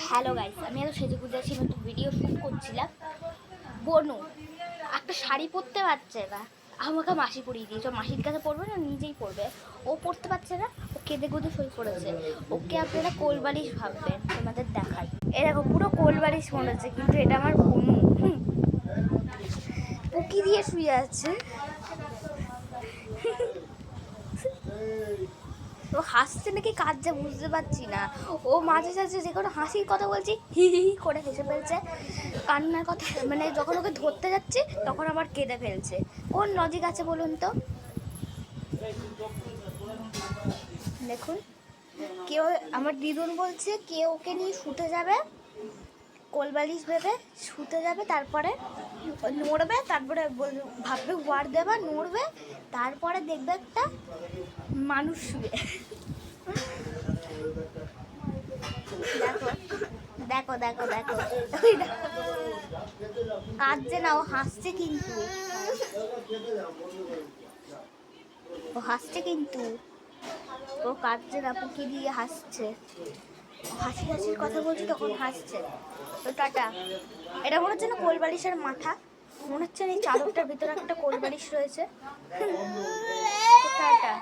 Hello guys, আমি এত সেজে গুজে আছি, আমি একটু ভিডিও শ্যুট করছিলাম। বনু একটা শাড়ি পরতে পারছে না, আমাকে মাসি পরিয়ে দিয়েছে। মাসির কাছে পরবে না, নিজেই পরবে। ও পরতে পারছে না, ও কেঁদে কুঁদে সই করেছে। ওকে আপনারা কোলবালিশ ভাববেন, তোমাদের দেখাই। এ দেখো, পুরো কোলবালিশ মনে হচ্ছে, কিন্তু এটা আমার বনু। পুকি দিয়ে শুয়ে আছে। ও হাসছে নাকি কাঁদছে বুঝতে পারছি না। ও মাঝে সাঝে যে কোনো হাসির কথা বলছি, হি হি হি করে হেসে ফেলছে। কান্নার কথা মানে যখন ওকে ধরতে যাচ্ছি তখন আবার কেঁদে ফেলছে। কোন লজিক আছে বলুন তো? দেখুন, কেউ আমার দিদুন বলছে কেউ ওকে নিয়ে শুতে যাবে, কোলবালিশ ভেবে শুতে যাবে, তারপরে নড়বে, তারপরে ভাববে ওয়ার দেবা, নড়বে, তারপরে দেখবে একটা মানুষ শুয়ে। দেখো দেখো দেখো দেখো, ওই দেখো, কাঁদছে না, ও হাসছে কিন্তু। ও হাসছে কিন্তু, ও কাঁদছে না, পুকি দিয়ে হাসছে। হাসি হাসির কথা বলছি তখন হাসছে। তো টাটা। এটা মনে হচ্ছে না কোলবালিশের মাথা, মনে হচ্ছে না এই চাদরটার ভিতরে একটা কোলবালিশ রয়েছে। তো টাটা।